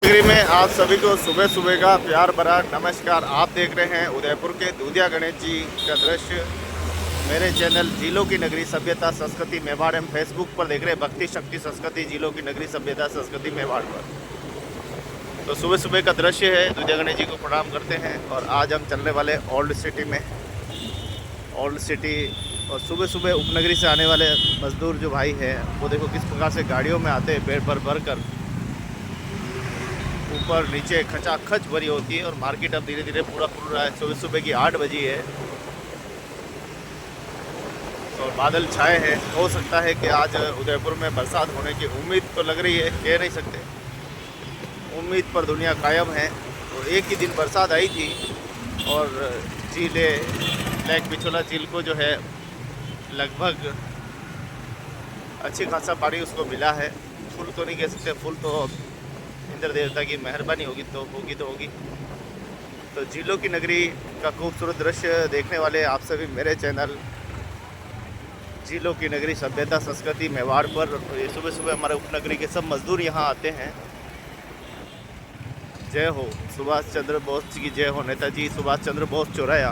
नगरी में आप सभी को सुबह सुबह का प्यार भरा नमस्कार। आप देख रहे हैं उदयपुर के दूधिया गणेश जी का दृश्य। मेरे चैनल जिलों की नगरी सभ्यता संस्कृति मेवाड़ हम फेसबुक पर देख रहे हैं भक्ति शक्ति संस्कृति जिलों की नगरी सभ्यता संस्कृति मेवाड़ पर। तो सुबह सुबह का दृश्य है, दूधिया गणेश जी को प्रणाम करते हैं और आज हम चलने वाले ओल्ड सिटी में। ओल्ड सिटी और सुबह सुबह उपनगरी से आने वाले मजदूर जो भाई हैं वो देखो किस प्रकार से गाड़ियों में आते हैं, पेड़ पर भर कर ऊपर नीचे खचाखच भरी होती है। और मार्केट अब धीरे धीरे पूरा खुल रहा है। सुबह सुबह की 8 बजी है और बादल छाए हैं। हो सकता है कि आज उदयपुर में बरसात होने की उम्मीद तो लग रही है, कह नहीं सकते। उम्मीद पर दुनिया कायम है। और एक ही दिन बरसात आई थी और झीले लेक पिछोला झील को जो है लगभग अच्छी खासा पानी उसको मिला है। फुल तो नहीं कह सकते, फुल तो इंद्र देवता की मेहरबानी होगी तो होगी। तो झीलों की नगरी का खूबसूरत दृश्य देखने वाले आप सभी मेरे चैनल झीलों की नगरी सभ्यता संस्कृति मेवाड़ पर। ये सुबह सुबह हमारे उपनगरी के सब मजदूर यहाँ आते हैं। जय हो सुभाष चंद्र बोस जी की जय हो। नेताजी सुभाष चंद्र बोस चौराया।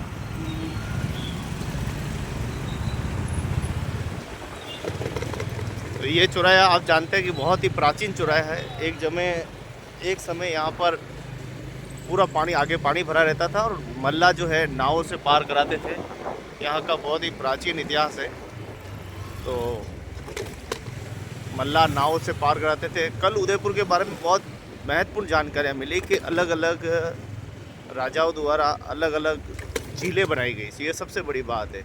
तो ये चौराया आप जानते हैं कि बहुत ही प्राचीन चौराया है। एक समय यहाँ पर पूरा पानी आगे पानी भरा रहता था और मल्ला जो है नावों से पार कराते थे। यहाँ का बहुत ही प्राचीन इतिहास है। तो मल्ला नावों से पार कराते थे। कल उदयपुर के बारे में बहुत महत्वपूर्ण जानकारियाँ मिली कि अलग अलग राजाओं द्वारा अलग अलग झीलें बनाई गई। ये सबसे बड़ी बात है।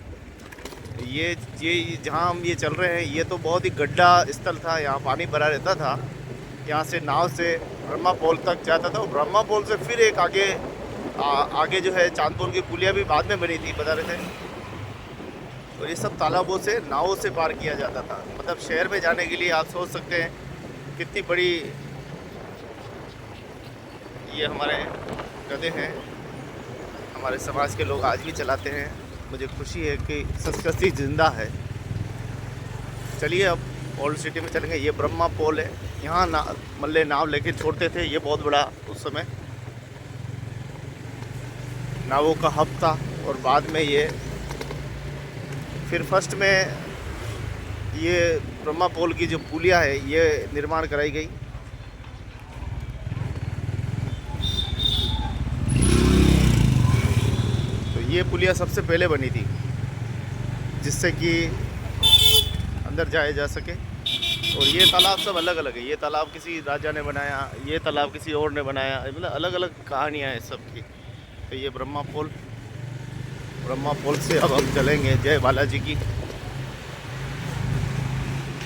ये जहाँ हम ये चल रहे हैं ये तो बहुत ही गड्ढा स्थल था। यहाँ पानी भरा रहता था। यहाँ से नाव से ब्रह्मा पोल तक जाता था और ब्रह्मा पोल से फिर एक आगे जो है चांदपुर की पुलिया भी बाद में बनी थी, बता रहे थे। तो ये सब तालाबों से नावों से पार किया जाता था। मतलब शहर में जाने के लिए आप सोच सकते हैं कितनी बड़ी ये हमारे गधे हैं। हमारे समाज के लोग आज भी चलाते हैं। मुझे खुशी है कि संस्कृति जिंदा है। चलिए अब ओल्ड सिटी में चलेंगे। ये ब्रह्मा पोल है। यहाँ मल्ले नाव लेके छोड़ते थे। ये बहुत बड़ा उस समय नावों का हब था। और बाद में ये फिर फर्स्ट में ये ब्रह्मा पोल की जो पुलिया है ये निर्माण कराई गई। तो ये पुलिया सबसे पहले बनी थी जिससे कि अंदर जाया जा सके। और ये तालाब सब अलग अलग है। ये तालाब किसी राजा ने बनाया, ये तालाब किसी और ने बनाया, मतलब अलग अलग कहानियाँ हैं सबकी। तो ये ब्रह्मा पोल से अब हम चलेंगे जय बालाजी की।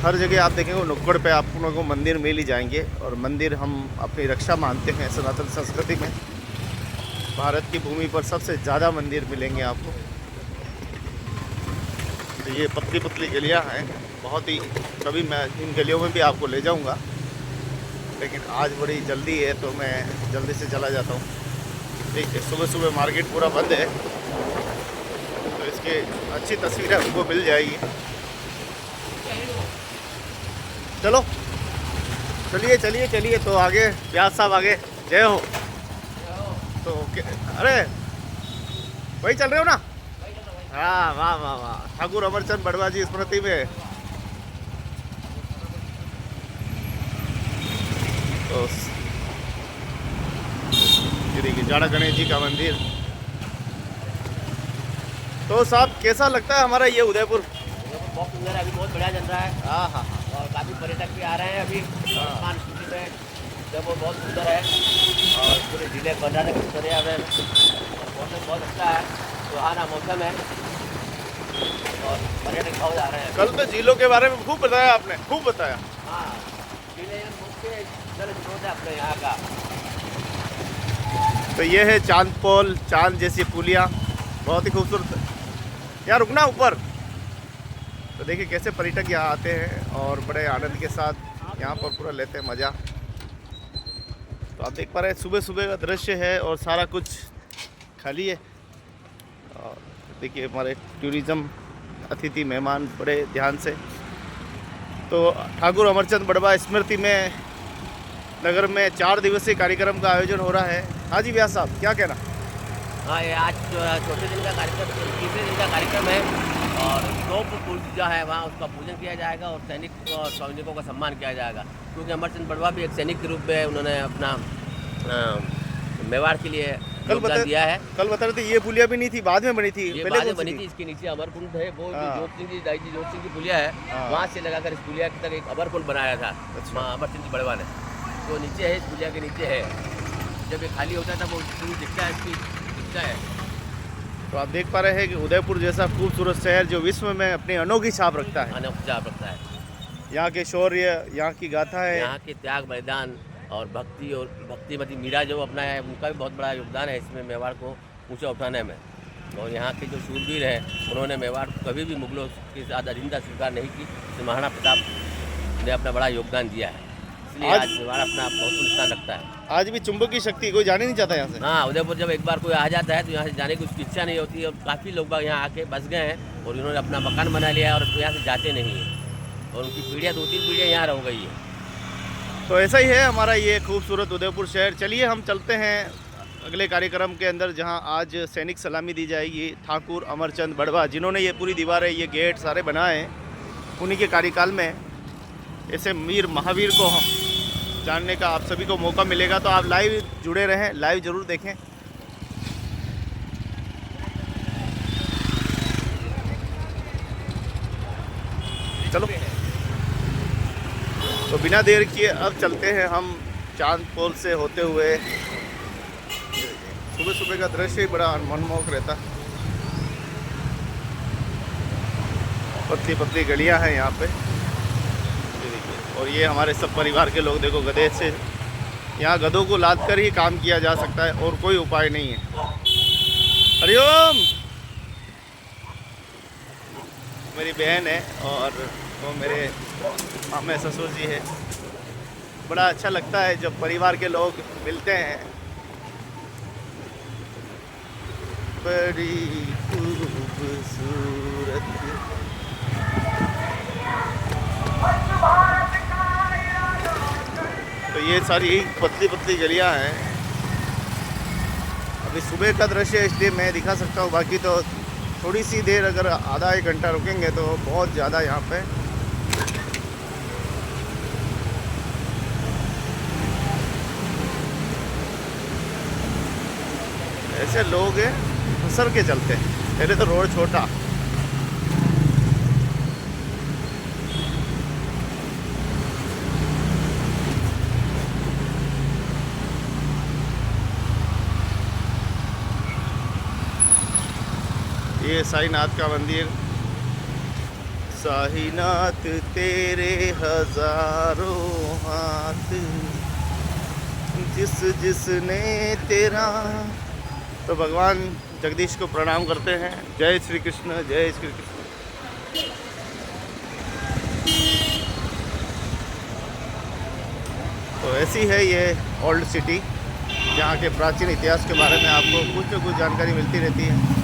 हर जगह आप देखेंगे नुक्कड़ पे आप लोगों को मंदिर मिल ही जाएंगे। और मंदिर हम अपनी रक्षा मानते हैं सनातन संस्कृति में। भारत की भूमि पर सबसे ज़्यादा मंदिर मिलेंगे आपको। तो ये पतली पतली गलियाँ हैं बहुत ही। कभी मैं इन गलियों में भी आपको ले जाऊंगा, लेकिन आज बड़ी जल्दी है तो मैं जल्दी से चला जाता हूँ। ठीक है, सुबह सुबह मार्केट पूरा बंद है तो इसकी अच्छी तस्वीरें हमको मिल जाएगी। चलो चलिए चलिए चलिए। तो आगे व्यास साहब आगे जय हो। तो अरे वही चल रहे हो ना? हाँ वाह वाह वाह। ठाकुर अमरचंद बड़वा जी स्मृति में। तो ये देखिए जाड़ा गणेश जी का मंदिर। तो साहब कैसा लगता है हमारा ये उदयपुर? बहुत सुंदर है, अभी बहुत बढ़िया चल रहा है। हाँ हाँ। और काफ़ी पर्यटक भी आ रहे हैं अभी वर्तमान स्थिति में, जब वो बहुत सुंदर है। और पूरे जिले कर्नाटक के दरिया में मौसम बहुत अच्छा है, सुहाना मौसम है और पर्यटक बहुत आ रहे हैं। कल तो झीलों के बारे में खूब बताया आपने, खूब बताया। हाँ, जिले मुख्य स्रोत है अपने यहाँ का। तो ये है चांद पोल, चांद जैसी पुलिया, बहुत ही खूबसूरत। यार रुकना ऊपर। तो देखिए कैसे पर्यटक यहाँ आते हैं और बड़े आनंद के साथ यहाँ पर पूरा लेते हैं मज़ा। तो आप देख पा रहे हैं सुबह सुबह का दृश्य है और सारा कुछ खाली है। और देखिए हमारे टूरिज़्म अतिथि मेहमान बड़े ध्यान से। तो ठाकुर अमरचंद बड़वा स्मृति में नगर में 4 दिवसीय कार्यक्रम का आयोजन हो रहा है। हाँ जी व्यास साहब, क्या कहना? हाँ, ये आज चौथे दिन का कार्यक्रम, तीसरे दिन का कार्यक्रम है और 2 पूजा है वहाँ, उसका पूजन किया जाएगा और सैनिक और सैनिकों का सम्मान किया जाएगा। क्योंकि अमरचंद बड़वा भी एक सैनिक के रूप में उन्होंने अपना मेवाड़ के लिए योगदान दिया है। कल बता रहे थे ये पुलिया भी नहीं थी, बाद में बनी थी। ये पहले बाद में कौन सी बनी थी, इसके नीचे अमरकुंड है, वो हाँ। जोत सिंह जी, दाई जी जोत सिंह की पुलिया है, वहाँ से लगाकर इस पुलिया तक एक अमरकुंड बनाया था माँ अमरचंद जी बड़वा ने। तो नीचे है, इस पुलिया के नीचे है। जब ये खाली होता था वो दिखता है, इसकी दिखता है। तो आप देख पा रहे हैं कि उदयपुर जैसा खूबसूरत शहर जो विश्व में अपनी अनोखी छाप रखता है, अनोखा रखता है। यहाँ के शौर्य, यहाँ की गाथा है, यहाँ के त्याग बलिदान और भक्तिमती मीरा जो अपना है, उनका भी बहुत बड़ा योगदान है इसमें मेवाड़ को ऊंचा उठाने में। और यहाँ के जो शूरवीर हैं, उन्होंने मेवाड़ को कभी भी मुगलों के साथ अधीनता स्वीकार नहीं की। तो महाराणा प्रताप ने अपना बड़ा योगदान दिया है, इसलिए आज मेवाड़ अपना बहुत स्थान रखता है। आज भी चुंबक की शक्ति, कोई जाने नहीं चाहता यहाँ से। हाँ, उदयपुर जब एक बार कोई आ जाता है तो यहाँ से जाने की उसकी इच्छा नहीं होती है और काफ़ी लोग बाग यहाँ आके बस गए हैं और इन्होंने अपना मकान बना लिया है और यहाँ से जाते नहीं हैं और उनकी पीढ़ियाँ 2-3 पीढ़ियाँ यहाँ रह गई है। तो ऐसा ही है हमारा ये खूबसूरत उदयपुर शहर। चलिए हम चलते हैं अगले कार्यक्रम के अंदर, जहां आज सैनिक सलामी दी जाएगी ठाकुर अमरचंद बड़वा, जिन्होंने ये पूरी दीवारें, ये गेट सारे बनाए हैं। उन्हीं के कार्यकाल में ऐसे वीर महावीर को जानने का आप सभी को मौका मिलेगा। तो आप लाइव जुड़े रहें, लाइव ज़रूर देखें। चलो तो बिना देर किए अब चलते हैं हम चांद पोल से होते हुए। सुबह सुबह का दृश्य ही बड़ा मनमोहक रहता। पतली पतली गलियां हैं यहाँ पे, ये देखिए। और ये हमारे सब परिवार के लोग, देखो गधे से, यहाँ गधों को लाद कर ही काम किया जा सकता है और कोई उपाय नहीं है। हरिओम, मेरी बहन है और वो मेरे मामे ससुर जी है। बड़ा अच्छा लगता है जब परिवार के लोग मिलते हैं। बड़ी खूबसूरत, तो ये सारी पतली पतली गलियां हैं। अभी सुबह का दृश्य है इसलिए मैं दिखा सकता हूँ, बाकी तो थोड़ी सी देर अगर आधा 1 घंटा रुकेंगे तो बहुत ज़्यादा यहाँ पे ऐसे लोग हैं फिसल के चलते हैं। पहले तो रोड छोटा, ये साईनाथ का मंदिर। साईनाथ तेरे हजारों हाथ, जिसने तेरा। तो भगवान जगदीश को प्रणाम करते हैं। जय श्री कृष्ण, जय श्री कृष्ण। तो ऐसी है ये ओल्ड सिटी, जहाँ के प्राचीन इतिहास के बारे में आपको कुछ न कुछ जानकारी मिलती रहती है।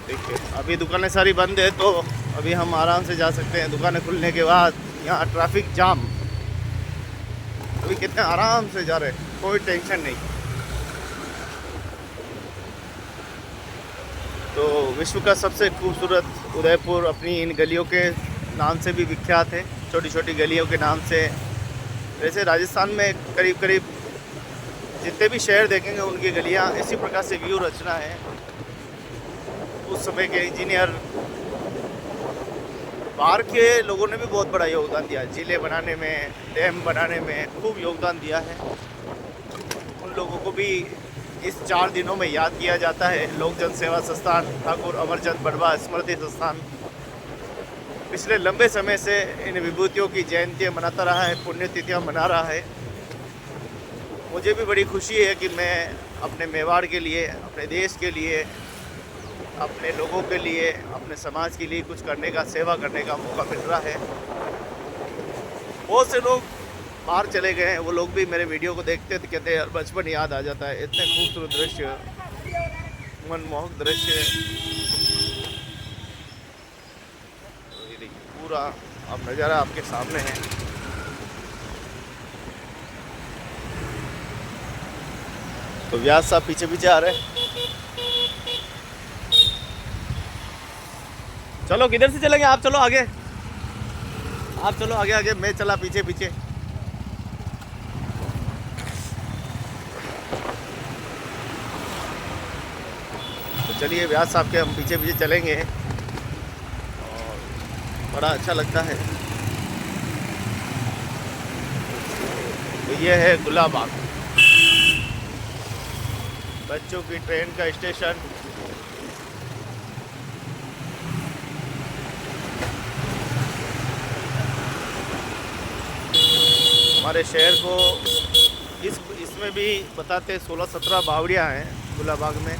देखिए अभी दुकानें सारी बंद है, तो अभी हम आराम से जा सकते हैं। दुकानें खुलने के बाद यहाँ ट्रैफिक जाम, अभी कितने आराम से जा रहे हैं, कोई टेंशन नहीं। तो विश्व का सबसे खूबसूरत उदयपुर अपनी इन गलियों के नाम से भी विख्यात है, छोटी छोटी गलियों के नाम से। वैसे राजस्थान में करीब करीब जितने भी शहर देखेंगे उनकी गलियाँ इसी प्रकार से व्यू रचना है। उस समय के इंजीनियर, बाहर के लोगों ने भी बहुत बड़ा योगदान दिया, जिले बनाने में, डैम बनाने में खूब योगदान दिया है। उन लोगों को भी इस 4 दिनों में याद किया जाता है। लोक जन सेवा संस्थान ठाकुर अमरचंद बड़वा स्मृति संस्थान पिछले लंबे समय से इन विभूतियों की जयंतियाँ मनाता रहा है, पुण्यतिथियाँ मना रहा है। मुझे भी बड़ी खुशी है कि मैं अपने मेवाड़ के लिए, अपने देश के लिए, अपने लोगों के लिए, अपने समाज के लिए कुछ करने का, सेवा करने का मौका मिल रहा है। बहुत से लोग बाहर चले गए हैं, वो लोग भी मेरे वीडियो को देखते थे, कहते यार बचपन याद आ जाता है। इतने खूबसूरत दृश्य, मनमोहक दृश्य। पूरा अब नज़ारा आपके सामने है। तो व्यास साहब पीछे पीछे आ रहे हैं। चलो किधर से चलेंगे? आप चलो आगे, आप चलो आगे आगे, मैं चला पीछे पीछे। तो चलिए व्यास साहब के हम पीछे पीछे चलेंगे और बड़ा अच्छा लगता है। तो ये है गुलाबाग, बच्चों की ट्रेन का स्टेशन। हमारे शहर को इसमें भी बताते 16-17 बावड़ियाँ हैं गुलाबाग में।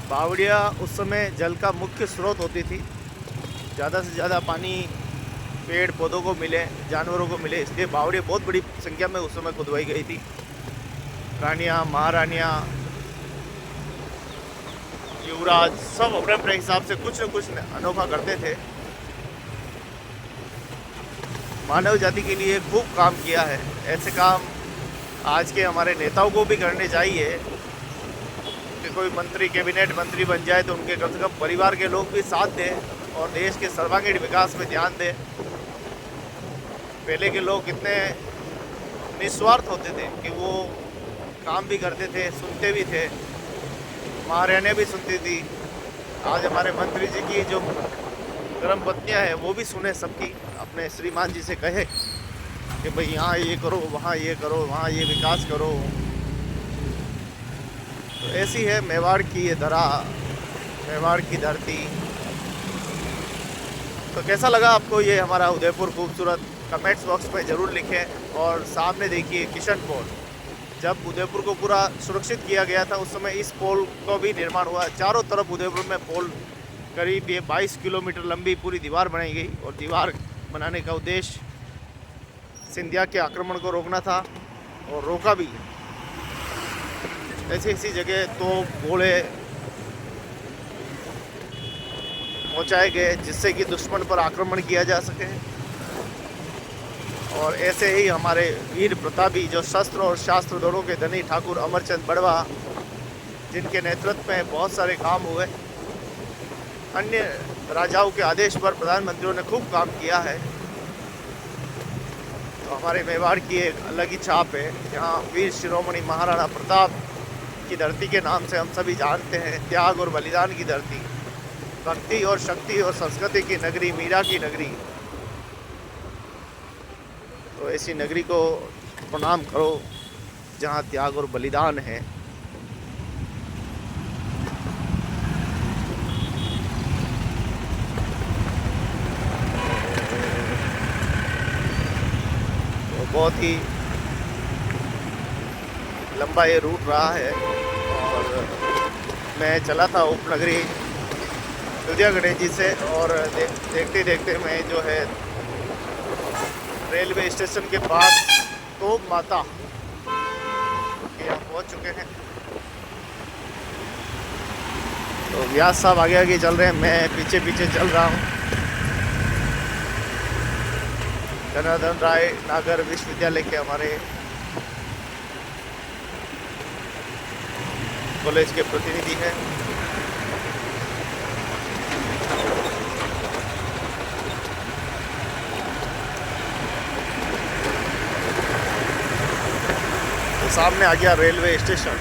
बावड़ियाँ उस समय जल का मुख्य स्रोत होती थी। ज़्यादा से ज़्यादा पानी पेड़ पौधों को मिले, जानवरों को मिले, इसलिए बावड़ियाँ बहुत बड़ी संख्या में उस समय खुदवाई गई थी। रानियाँ, महारानियाँ, युवराज सब अपने अपने हिसाब से कुछ न कुछ अनोखा करते थे। मानव जाति के लिए खूब काम किया है। ऐसे काम आज के हमारे नेताओं को भी करने चाहिए कि कोई मंत्री, कैबिनेट मंत्री बन जाए तो उनके कम से कम परिवार के लोग भी साथ दें और देश के सर्वांगीण विकास में ध्यान दें। पहले के लोग कितने निस्वार्थ होते थे कि वो काम भी करते थे, सुनते भी थे, महारानियाँ भी सुनती थी। आज हमारे मंत्री जी की जो धर्म पत्नियाँ हैं वो भी सुने सबकी, अपने श्रीमान जी से कहे कि भाई यहाँ ये करो, वहाँ ये करो, वहाँ ये विकास करो। तो ऐसी है मेवाड़ की ये धरा, मेवाड़ की धरती। तो कैसा लगा आपको ये हमारा उदयपुर खूबसूरत? कमेंट्स बॉक्स में ज़रूर लिखें। और सामने देखिए किशन पोल, जब उदयपुर को पूरा सुरक्षित किया गया था उस समय इस पोल को भी निर्माण हुआ। चारों तरफ उदयपुर में पोल, करीब ये 22 किलोमीटर लंबी पूरी दीवार बनाई गई। और दीवार बनाने का उद्देश्य सिंधिया के आक्रमण को रोकना था और रोका भी। ऐसी ऐसी जगह तो घोड़े पहुंचाए गए जिससे कि दुश्मन पर आक्रमण किया जा सके। और ऐसे ही हमारे वीर प्रतापी जो शस्त्र और शास्त्र दोनों के धनी ठाकुर अमरचंद बड़वा, जिनके नेतृत्व में बहुत सारे काम हुए। अन्य राजाओं के आदेश पर प्रधानमंत्रियों ने खूब काम किया है। तो हमारे मेवाड़ की एक अलग ही छाप है। यहाँ वीर शिरोमणि महाराणा प्रताप की धरती के नाम से हम सभी जानते हैं। त्याग और बलिदान की धरती, भक्ति और शक्ति और संस्कृति की नगरी, मीरा की नगरी। तो ऐसी नगरी को प्रणाम करो जहाँ त्याग और बलिदान है। बहुत ही लंबा ये रूट रहा है। और मैं चला था उपनगरी दुधिया गणेश जी से, और देखते देखते मैं जो है रेलवे स्टेशन के पास तोप माता यहाँ पहुँच चुके हैं। तो व्यास साहब आगे आगे चल रहे हैं, मैं पीछे पीछे चल रहा हूँ। जनार्दन राय नागर विश्वविद्यालय के हमारे कॉलेज के प्रतिनिधि हैं। तो सामने आ गया रेलवे स्टेशन।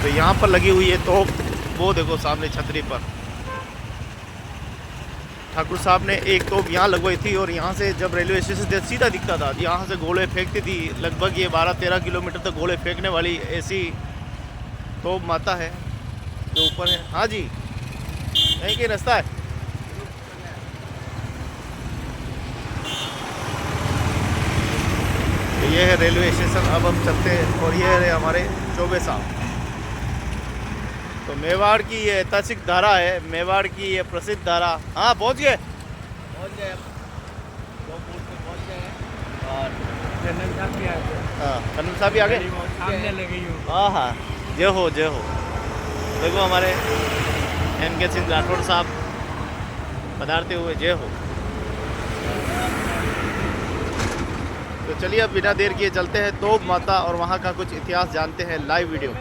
तो यहाँ पर लगी हुई है तोप, वो देखो सामने छतरी पर ठाकुर साहब ने एक तोप यहाँ लगवाई थी। और यहाँ से जब रेलवे स्टेशन से सीधा दिखता था, यहाँ से गोले फेंकती थी। लगभग ये 12-13 किलोमीटर तक गोले फेंकने वाली ऐसी तोप माता है जो ऊपर है। हाँ जी, यहीं के रास्ता है। तो ये है रेलवे स्टेशन, अब हम चलते हैं। और ये है हमारे चौबे साहब। तो मेवाड़ की ये ऐतिहासिक धारा है, मेवाड़ की ये प्रसिद्ध धारा। हाँ पहुँच गए, पहुँच गए, 2 फुट पे पहुँच गए। और जनरल साहब भी आए थे। हाँ कर्नल साहब भी आ गए। सामने लगी हूँ। हाँ हाँ जय हो जय हो। देखो हमारे NK सिंह राठौड़ साहब पधारते हुए जय हो। तो चलिए अब बिना देर किए चलते हैं तोप माता और वहाँ का कुछ इतिहास जानते हैं। Live video.